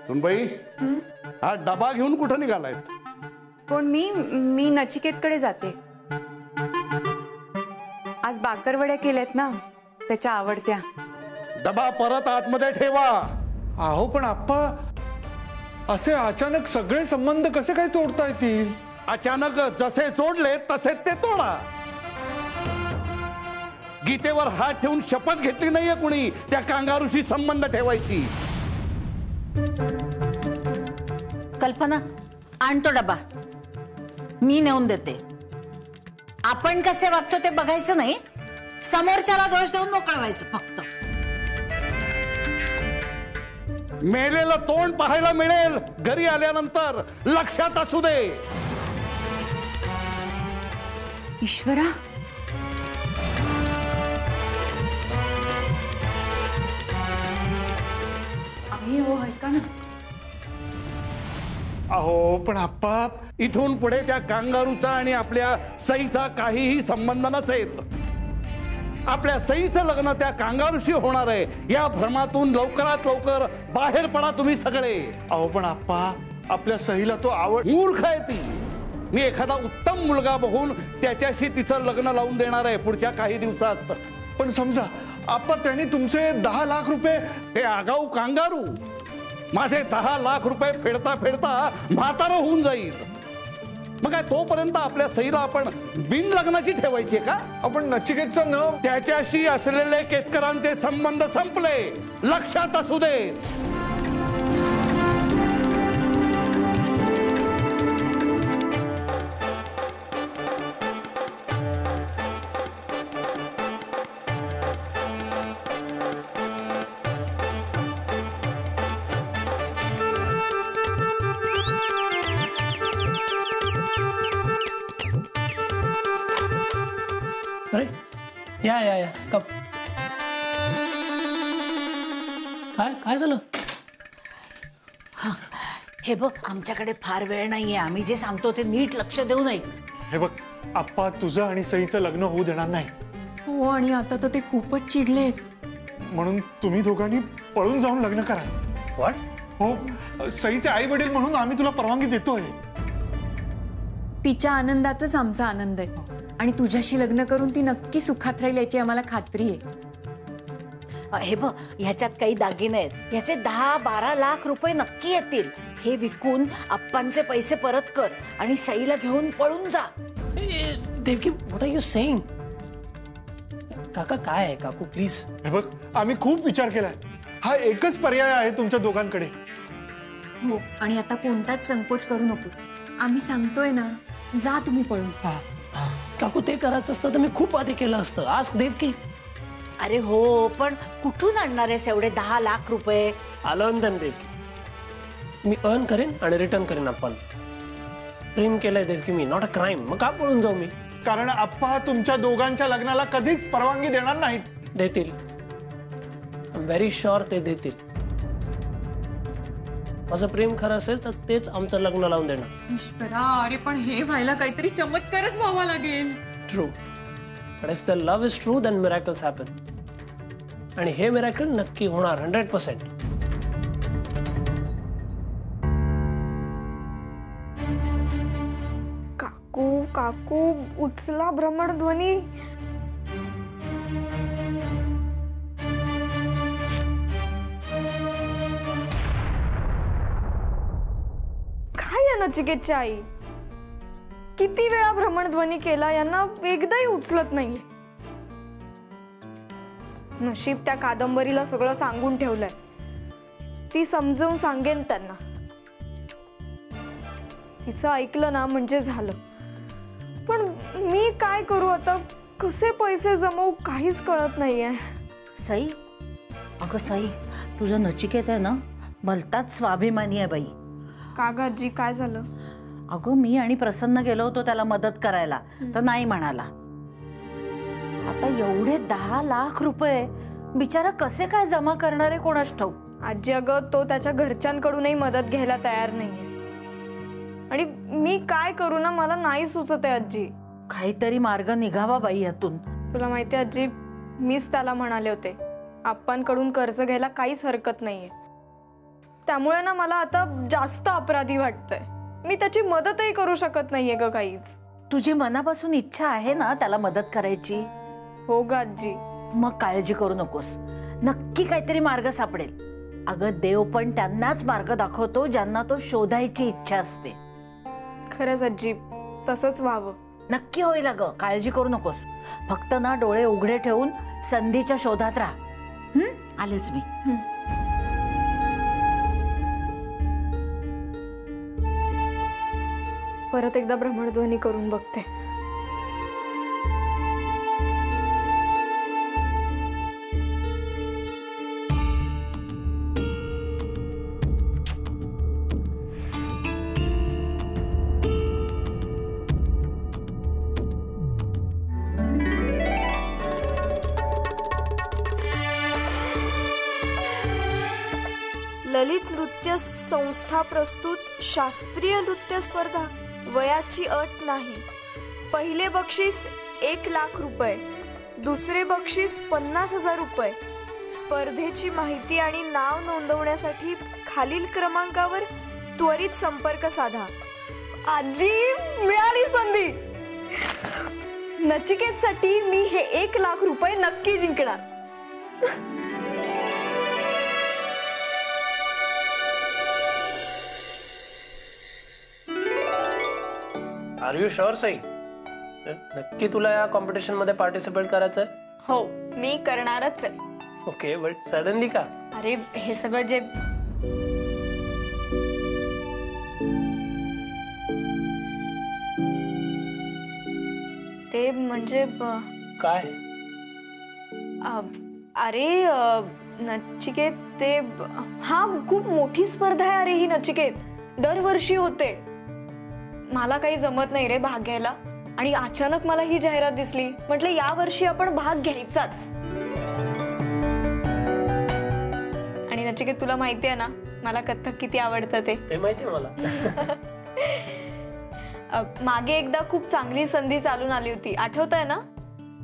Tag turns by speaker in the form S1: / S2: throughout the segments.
S1: सुनबाई, हा डबा घेऊन कुठं निघालायत?
S2: कोण? मी नचिकेतकडे जाते. आज बाकरवड्या केल्यात ना, त्याच्या आवडत्या.
S1: डबा परत आतमध्ये ठेवा.
S3: अहो पण आप्पा, असे अचानक सगळे संबंध कसे काय तोडता येतील?
S1: अचानक जसे जोडले तसेच ते तोडा. गीतेवर हात ठेवून शपथ घेतली नाहीये कुणी त्या कांगारूशी संबंध ठेवायची.
S4: कल्पना, आणतो डबा, मी नेऊन देते. आपण कसे वागतो ते बघायचं नाही, समोरच्याला दोष देऊन मोकळवायचं फक्त.
S1: मेलेलं तोंड पाहायला मिळेल घरी आल्यानंतर, लक्षात असू दे.
S2: ईश्वरा, आई हो, ऐका ना.
S3: अहो पण आप्पा,
S1: इथून पुढे त्या कांगारूचा आणि आपल्या सईचा काहीही संबंध नसेल. आपल्या सईचं लग्न त्या कांगारूशी होणार आहे, या भ्रमातून लवकरात लवकर बाहेर पडा तुम्ही सगळे.
S3: अहो पण आप्पा, आपल्या सईला तो आवड.
S1: मूर्ख आहे ती. मी एखादा उत्तम मुलगा बघून त्याच्याशी तिचं लग्न लावून देणार आहे पुढच्या काही दिवसात.
S3: पण समजा आप्पा, त्यांनी तुमचे 10 लाख रुपये.
S1: हे आगाऊ कांगारू माझे 10 लाख रुपये फेडता फेडता म्हातारं होऊन जाईल. मग काय तोपर्यंत आपल्या सईला आपण बिन लग्नाची ठेवायची का?
S3: आपण नचिकेतचं न.
S1: त्याच्याशी असलेले केतकरांचे संबंध संपले, लक्षात असू दे.
S5: या या या कप. काय झालं?
S4: हा, हे बघ, आमच्याकडे फार वेळ नाहीये, आम्ही जे सांगतो ते नीट लक्ष देऊ ऐक.
S3: हे बघ आप्पा, तुझं आणि सईचं लग्न होऊ देणार नाही.
S2: हो, आणि आता तर ते खूपच चिडलेत.
S3: म्हणून तुम्ही दोघांनी पळून जाऊन लग्न करा.
S5: व्हॉट?
S3: हो, सईचे आई वडील म्हणून आम्ही तुला परवानगी देतोय.
S2: तिच्या आनंदातच आमचा आनंद आहे, आणि तुझ्याशी लग्न करून ती नक्की सुखात राहील याची आम्हाला खात्री आहे.
S4: हे बघ, ह्याच्यात काही दागिने आहेत, ह्याचे 10-12 लाख रुपये नक्की येतील. हे विकून आप्पांचे पैसे परत कर आणि सईला घेऊन पळून जा.
S5: Devki, what are you saying? काका, काय आहे काकू, प्लीज.
S3: हे बघ, आम्ही खूप विचार केलाय. हा एकच पर्याय आहे तुमच्या दोघांकडे.
S2: हो, आणि आता कोणताच संकोच करू नकोस. आम्ही सांगतोय ना, जा तुम्ही पळून.
S5: काकू, ते करायचं असतं तर मी खूप आधी केलं असतं. आज देवकी.
S4: अरे हो, पण कुठून आणणार आहेस एवढे 10 लाख रुपये?
S5: आलं देवकी, मी अर्न करेन आणि रिटर्न करेन. आपण प्रेम केलंय देवकी मी, नॉट अ क्राईम. मग का पळून जाऊ मी?
S3: कारण आप्पा तुमच्या दोघांच्या लग्नाला कधीच परवानगी देणार नाहीत.
S5: देतील, आय एम व्हेरी शुअर ते देतील. माझं प्रेम खरं असेल तर तेच आमचं लग्न लावून देणार.
S2: ईश्वरा, अरे पण हे व्हायला काहीतरी चमत्कारच व्हावा लागेल.
S5: True, but if the love is true then miracles happen. आणि हे मिरॅकल नक्की होणार 100%.
S6: काकू काकू, उचला भ्रमणध्वनी. नचिकेतची आई किती वेळा भ्रमणध्वनी केला, यांना एकदाही उचलत नाहीये. नशीब त्या कादंबरीला सगळं सांगून ठेवलंय. ती समजावून सांगेन त्यांना. तिचं ऐकलं ना म्हणजे झालं. पण मी काय करू आता? कसे पैसे जमवू काहीच कळत नाहीये.
S4: सई, अगं सई, तुझं नचिकेत आहे ना, भलताच स्वाभिमानी आहे बाई.
S6: काकाजी, काय झालं?
S4: अगं, मी आणि प्रसन्न गेलो होतो त्याला मदत करायला, तर नाही म्हणाला. आता एवढे 10 लाख रुपये बिचारा कसे काय जमा करणार आहे कोणास ठाऊक.
S6: आजी, अगं तो त्याच्या घरच्यांकडूनही मदत घ्यायला तयार नाहीये. आणि मी काय करू ना, मला नाही सुचत आहे आजी.
S4: काहीतरी मार्ग निघावा बाई यातून.
S6: तुला माहिती आजी, मीच त्याला म्हणाले होते आप्पांकडून कर्ज घ्यायला काहीच हरकत नाहीये. त्यामुळे ना मला आता जास्त अपराधी वाटतंय. मी त्याची मदतही करू शकत नाहीये ग काहीच.
S4: तुझी मनापासून इच्छा आहे ना त्याला मदत करायची?
S6: हो ग आजी.
S4: मग काळजी करू नकोस, नक्की काहीतरी मार्ग सापडेल. अगं देव पण त्यांनाच मार्ग दाखवतो ज्यांना तो शोधायची इच्छा असते.
S6: खरंच आजी, तसंच व्हावं.
S4: नक्की होईल अगं, काळजी करू नकोस. फक्त ना डोळे उघडे ठेवून संधीच्या शोधात राहा. आलेच मी.
S6: परत एकदा भ्रमणध्वनी करून बघते.
S7: ललित नृत्य संस्था प्रस्तुत शास्त्रीय नृत्य स्पर्धा. वयाची अट नाही. पहिले बक्षीस 1,00,000 रुपये, दुसरे बक्षीस 50,000 रुपये. स्पर्धेची माहिती आणि नाव नोंदवण्यासाठी खालील क्रमांकावर त्वरित संपर्क साधा.
S6: आजी, मिळाली संधी. नचिकेतसाठी मी हे 1,00,000 रुपये नक्की जिंकणार.
S5: Are you sure Sai? नक्की तुला या कॉम्पिटिशन मध्ये पार्टिसिपेट करायचंय?
S6: हो, मी करणारच आहे.
S5: ओके, बट सडनली का?
S6: अरे हे सगळं जे ते म्हणजे
S5: काय?
S6: अरे नचिकेत ते हा खूप मोठी स्पर्धा आहे. अरे ही नचिकेत दरवर्षी होते. मला काही जमत नाही रे भाग घ्यायला, आणि अचानक मला ही जाहिरात दिसली. म्हटलं या वर्षी आपण भाग घ्यायचाच. आणि नचिकेत तुला माहिती आहे ना मला कथ्थक किती आवडतं ते
S5: माहितीये मला.
S6: मागे एकदा खूप चांगली संधी चालून आली होती, आठवतंय ना?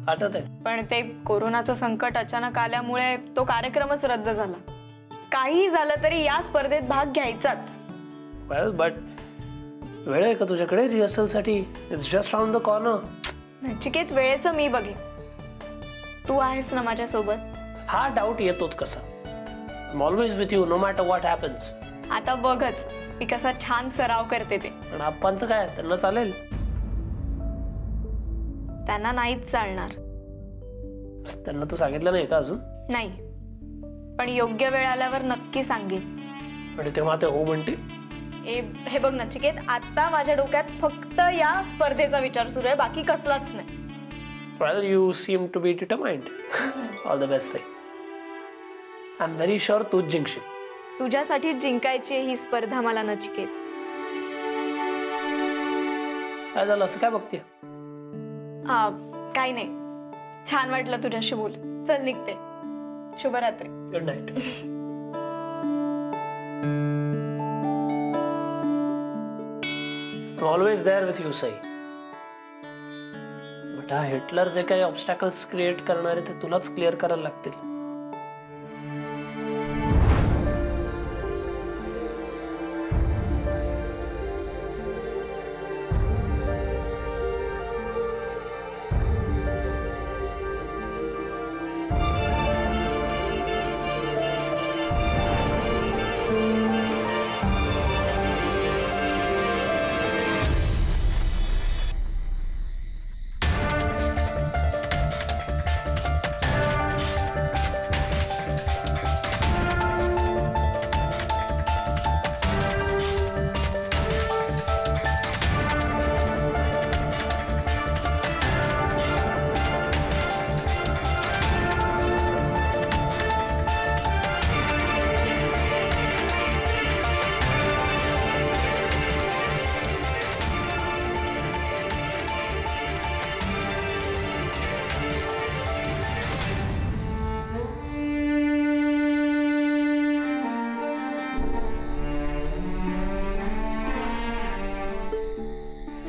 S5: आठवत आहे.
S6: पण ते कोरोनाचं संकट अचानक आल्यामुळे तो कार्यक्रमच रद्द झाला. काही झालं तरी या स्पर्धेत भाग घ्यायचाच.
S5: बट वेळ आहे का तुझ्याकडे रिहर्सल साठी? It's just round the corner.
S6: Nachiket वेळेचं मी बघेन. तू आहेस ना माझ्या सोबत?
S5: हा डाऊट येतोच कसा. I'm always with you no matter what happens.
S6: आता बघच मी कसा छान सराव करते ते.
S5: पण आप्पांचं काय? त्यांना चालेल?
S6: त्यांना नाहीच चालणार.
S5: त्यांना तू सांगितलं नाही का अजून?
S6: नाही, पण योग्य वेळ आल्यावर नक्की सांगेन.
S5: पण तेव्हा ते हो म्हणतील.
S6: हे बघ नचिकेत, आता माझ्या डोक्यात फक्त या स्पर्धेचा विचार सुरू आहे, बाकी कसलाच नाही.
S5: Well, you seem to be determined. All the best. I'm very sure तूच जिंकशील.
S6: तुझ्यासाठी जिंकायची ही स्पर्धा मला नचिकेत.
S5: काय झालं, असं काय बघते?
S6: काही नाही, छान वाटलं तुझ्याशी बोल. चल निघते. शुभरात्री.
S5: Good night. I'm always there with you, Sai. But हा हिटलर जे काही ऑब्स्टॅकल्स क्रिएट करणार आहे ते तुलाच क्लिअर करायला लागतील.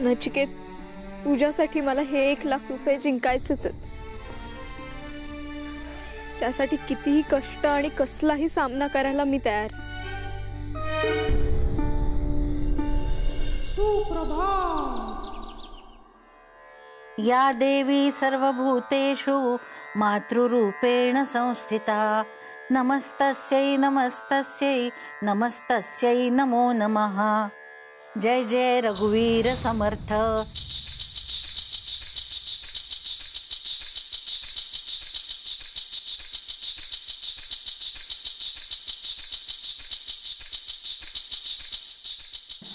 S6: नचिकेत,
S7: तुझ्यासाठी मला हे 1 लाख रुपये जिंकायचेच आहेत. त्यासाठी कितीही कष्ट आणि कसलाही सामना करायला मी तयार.
S4: या देवी सर्वभूतेषु मातृरूपेण संस्थिता. नमस्तस्यै नमस्तस्यै नमस्तस्यै नमो नमः. जय जय रघुवीर समर्थ.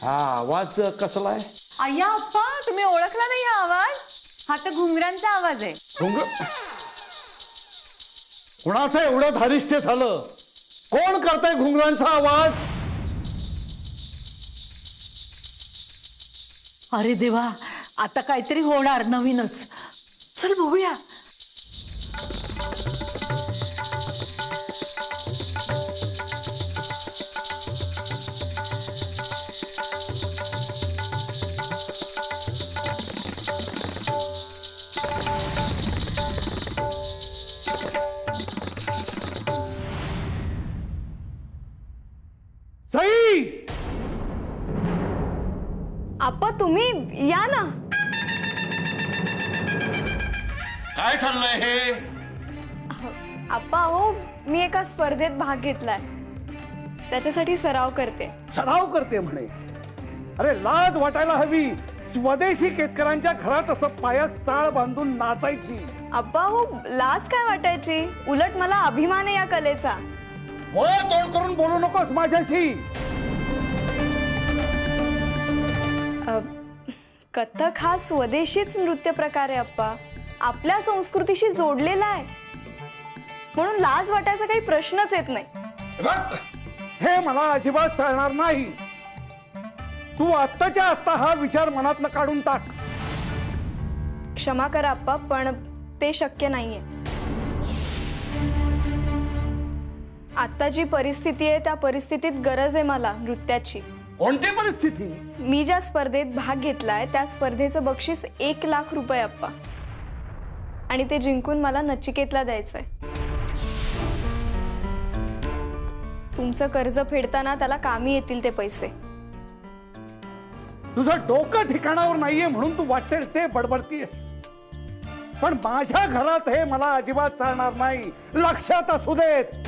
S1: हा आवाज कसला आहे?
S2: अय्या अप्पा, तुम्ही ओळखला नाही हा आवाज? हा तर घुंगरांचा आवाज आहे.
S1: कुणाचं एवढं धारिष्ट्य झालं? कोण करतंय घुंगरांचा आवाज?
S4: अरे देवा, आता काहीतरी होणार नवीनच. चल बघूया.
S1: सई,
S7: आप्पा तुम्ही या ना.
S1: काय ठरलंय हे?
S7: आप्पा हो, मी एका स्पर्धेत भाग घेतलाय, त्याच्यासाठी सराव करते.
S1: सराव करते म्हणे? अरे लाज वाटायला हवी. स्वदेशी केतकरांच्या घरात असं पायात चाळ बांधून नाचायची.
S7: आप्पा हो, लाज काय वाटायची? उलट मला अभिमान आहे या कलेचा.
S1: तोंड करून बोलू नकोस माझ्याशी.
S7: कथक हा स्वदेशीच नृत्य प्रकार आहे अप्पा. आपल्या संस्कृतीशी जोडलेला आहे, म्हणून लाज वाटायचा काही प्रश्नच येत नाही.
S1: हे मला अजिबात चालणार नाही. तू आत्ताच्या आत्ता हा विचार मनातनं काढून टाक.
S7: क्षमा करा अप्पा, पण ते शक्य नाहीये. आता जी परिस्थिती आहे त्या परिस्थितीत गरज आहे मला नृत्याची.
S1: कोणती परिस्थिती?
S7: मी ज्या स्पर्धेत भाग घेतलाय त्या स्पर्धेचं बक्षीस 1 लाख रुपये अप्पा, आणि ते जिंकून मला नचिकेतला द्यायचंय. तुमचं कर्ज फेडताना त्याला कामी येतील ते पैसे.
S1: तुझं डोकं ठिकाणावर नाहीये म्हणून तू वाटेल ते बडबडतीयस, पण माझ्या घरात हे मला अजिबात चालणार नाही. लक्षात असू देत.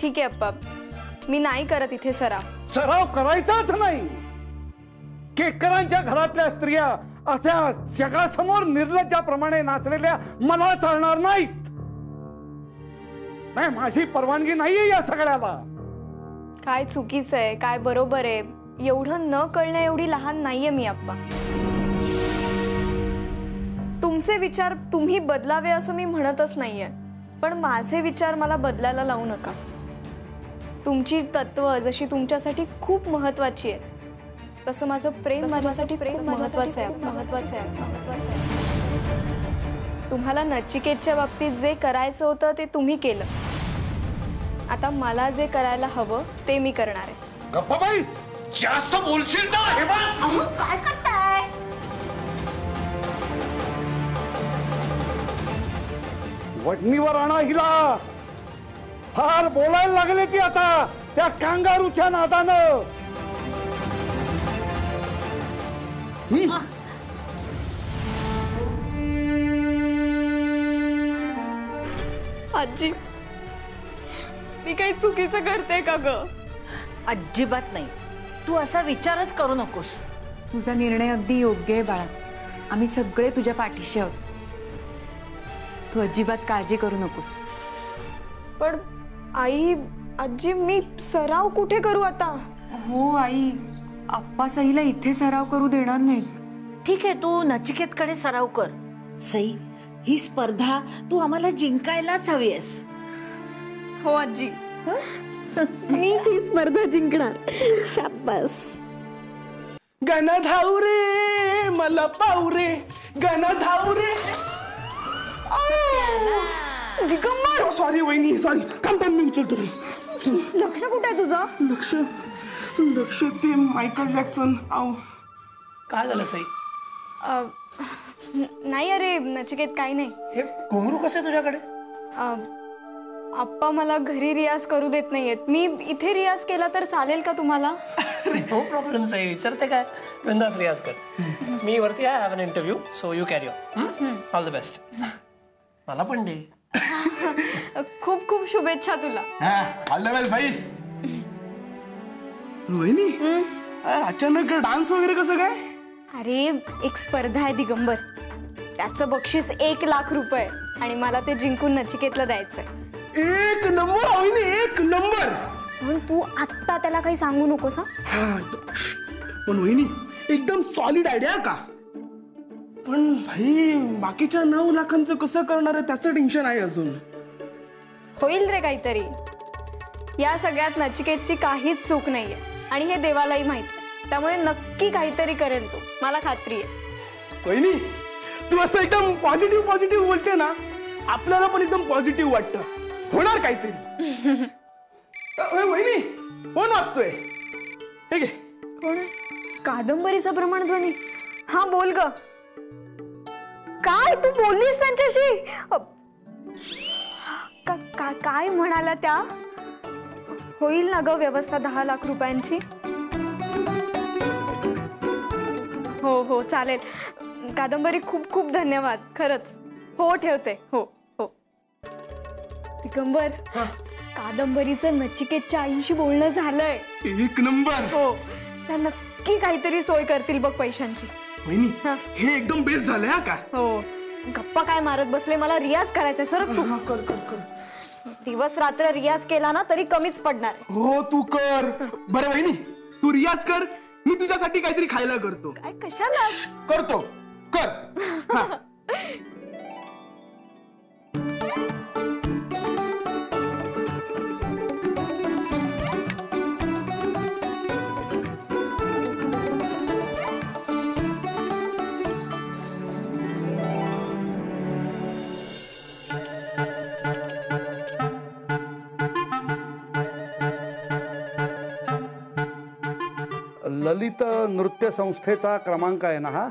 S7: ठीक आहे अप्पा, मी नाही करत इथे सराव.
S1: सराव करायचाच नाही. केतकरांच्या घरातल्या स्त्रिया अशा जगासमोर निर्लज्जाप्रमाणे नाचलेल्या मला चालणार नाहीत. नाही, माझी परवानगी नाहीये या सगळ्याला.
S7: काय चुकीचं आहे, काय बरोबर आहे, एवढं न कळण्या एवढी लहान नाहीये मी अप्पा. तुमचे विचार तुम्ही बदलावे असं मी म्हणतच नाहीये, पण माझे विचार मला बदलायला लावू नका. तुमची तत्व जशी तुमच्यासाठी खूप महत्वाची आहे, तसं माझं प्रेम माझ्यासाठी महत्वाचं आहे. तुम्हाला नचिकेतच्या बाबतीत जे करायचं होतं ते तुम्ही केलं. आता मला जे करायला हवं ते मी करणार आहे.
S1: गप्पा बाई, जास्त बोलशील ना. हे बघ,
S4: काय करताय?
S1: वडणीवर आणा हिला. फार बोलायला लागले ती आता त्या कांगारूच्या नादानं.
S7: आजी, मी काही चुकीचं करते का ग?
S4: अजिबात नाही. तू असा विचारच करू नकोस.
S2: तुझा निर्णय अगदी योग्य आहे बाळा. आम्ही सगळे तुझ्या पाठीशी आहोत. तू अजिबात काळजी करू नकोस.
S7: पण आई, आजी, मी सराव कुठे करू आता?
S2: हो आई, आप्पा सईला इथे सराव करू देणार नाहीत.
S4: ठीक आहे, तू नचिकेतकडे सराव कर. सई, ही स्पर्धा तू आम्हाला जिंकायलाच हवीस.
S7: हो आजी, मी ही स्पर्धा जिंकणार.
S4: शाबास.
S5: गण धाऊ रे मला पाऊ रे, गण धाऊ रे. सॉरी वहिनी, सॉरी. काम मी उचलतो.
S7: लक्ष कुठे आहे तुझं?
S8: लक्ष ते मायकल जॅक्सन. आव
S5: काय झालं सई?
S7: नाही अरे नचिकेत काही नाही.
S5: हे घुंगरू कसं आहे तुझ्याकडे?
S7: आप्पा मला घरी रियाज करू देत नाहीयेत. मी इथे रियाज केला तर चालेल का तुम्हाला?
S5: नो प्रॉब्लेम सई, विचारते काय, बिंदास रियाज कर. मी वरती आहे, have N interview, so you carry on. All the best. मला पण दे.
S7: खूप खूप शुभेच्छा तुला.
S8: ऑल द बेस्ट भाई. वहिनी अचानक डान्स वगैरे कसं काय?
S7: अरे एक स्पर्धा आहे दिगंबर, त्याचं बक्षीस 1 लाख रुपये आणि मला ते जिंकून नचिकेतला द्यायचंय.
S8: 1 नंबर वहिनी, 1 नंबर.
S7: म्हणून तू आत्ता त्याला काही सांगू नकोस.
S8: पण वहिनी एकदम सॉलिड आयडिया का? पण भाई बाकीच्या 9 लाखांचं कसं करणार आहे त्याचं टेन्शन आहे अजून.
S7: होईल रे काहीतरी. या सगळ्यात नचिकेतची काहीच चूक नाहीये आणि हे देवालाही माहिती, त्यामुळे नक्की काहीतरी करेल तो, मला खात्री आहे.
S8: वहिनी तू असं एकदम पॉझिटिव्ह बोलते ना, आपल्याला पण एकदम पॉझिटिव्ह वाटतं. होणार काहीतरी. वहिनी कोण वाचतोय? हे घे.
S7: कोण? कादंबरीचा प्रमाणध्वनी. हा बोल ग. काय तू बोललीस त्यांच्याशी? काय म्हणाला त्या? होईल ना ग व्यवस्था 10 लाख रुपयांची? हो चालेल. कादंबरी खूप खूप धन्यवाद खरंच. हो ठेवते. हो. दिगंबर, कादंबरीचं नचिकेतच्या आईशी बोलणं झालंय.
S8: 1 नंबर.
S7: हो, त्या नक्की काहीतरी सोय करतील बघ पैशांची.
S8: वहिनी हे एकदम बेस्ट झालंय हा का?
S7: हो. गप्पा काय मारत बसले, मला रियाज करायचा. सरक तू.
S8: कर.
S7: दिवस रात्र रियाज केला ना तरी कमीच पडणार.
S8: हो तू कर. बरं वहिनी तू रियाज कर, मी तुझ्यासाठी काहीतरी खायला करतो.
S7: काय कशाला?
S8: करतो. कर.
S1: ललित नृत्य संस्थेचा क्रमांक आहे ना हा?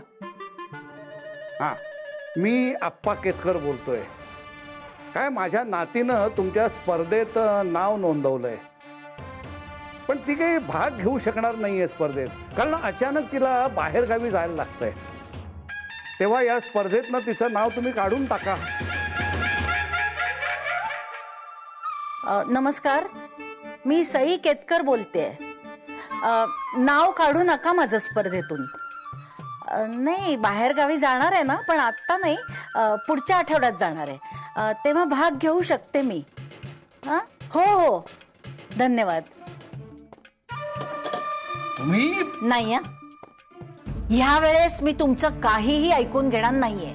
S1: हा, मी आप्पा केतकर बोलतोय. काय माझ्या नातीनं तुमच्या स्पर्धेत नाव नोंदवलंय, पण ती काही भाग घेऊ शकणार नाहीये स्पर्धेत, कारण अचानक तिला बाहेरगावी जायला लागतंय. तेव्हा या स्पर्धेतनं तिचं नाव तुम्ही काढून टाका.
S4: नमस्कार, मी सई केतकर बोलते. नाव काढू नका माझं स्पर्धेतून. नाही, बाहेरगावी जाणार आहे ना, पण आत्ता नाही, पुढच्या आठवड्यात जाणार आहे, तेव्हा भाग घेऊ शकते मी. हो धन्यवाद.
S1: तुम्ही
S4: नाही, ह्या वेळेस मी तुमचं काहीही ऐकून घेणार नाहीये.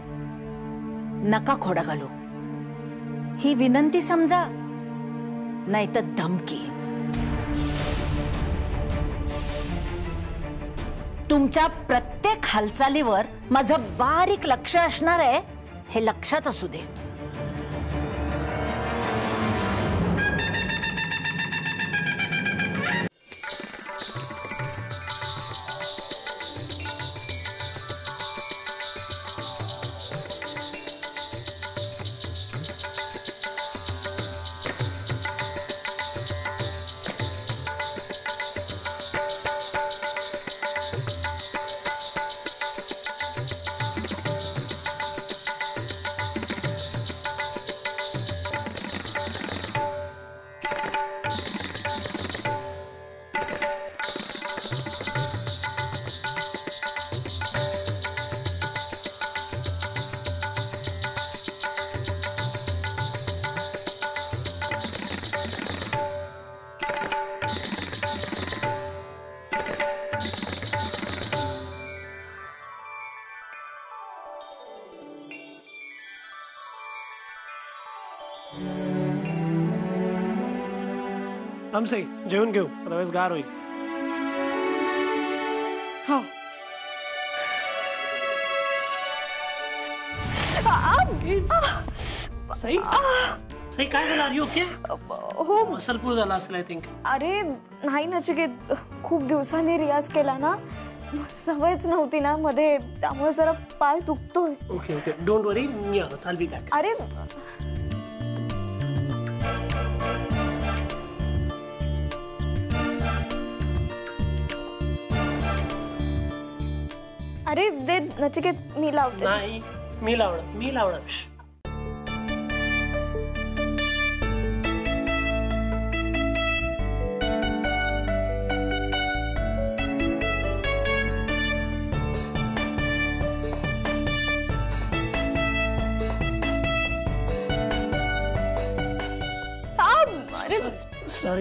S4: नका खोडा घालू. ही विनंती समजा, नाही तर धमकी. तुमच्या प्रत्येक हालचालीवर माझं बारीक लक्ष असणार आहे, हे लक्षात असू दे.
S5: सई जेवण घेऊ, अदरवाईज गार होईल.
S7: हो.
S5: सई काय झालं? Are you okay?
S7: हो.
S5: मसल पूल झाला असेल आय थिंक.
S7: अरे नाही नचिकेत, खूप दिवसांनी रियाज केला ना, सवयच नव्हती ना मध्ये, त्यामुळे जरा पाय दुखतोय.
S5: ओके ओके, डोंट वरी, मी आलो, I'll be back.
S7: अरे अरे दे नचिकेत, मी लावते.
S5: नाही, मी लावणार.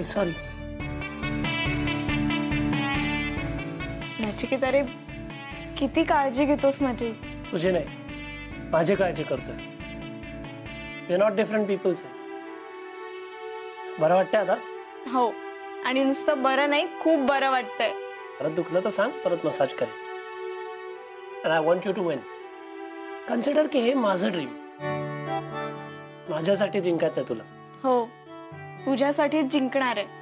S5: सॉरी.
S7: नचिकेत अरे किती काळजी घेतोस माझी.
S5: तुझे नाही, माझी काळजी करतोय. We not different peoples. बरं वाटतंय आता?
S7: हो, आणि नुसतं बरं नाही, खूप बरं वाटतंय.
S5: परत दुखलं तर सांग, परत मसाज करेन. And I want you to win. Consider की हे माझं ड्रीम, माझ्यासाठी जिंकायचंय तुला.
S7: हो, तुझ्यासाठी जिंकणार आहे.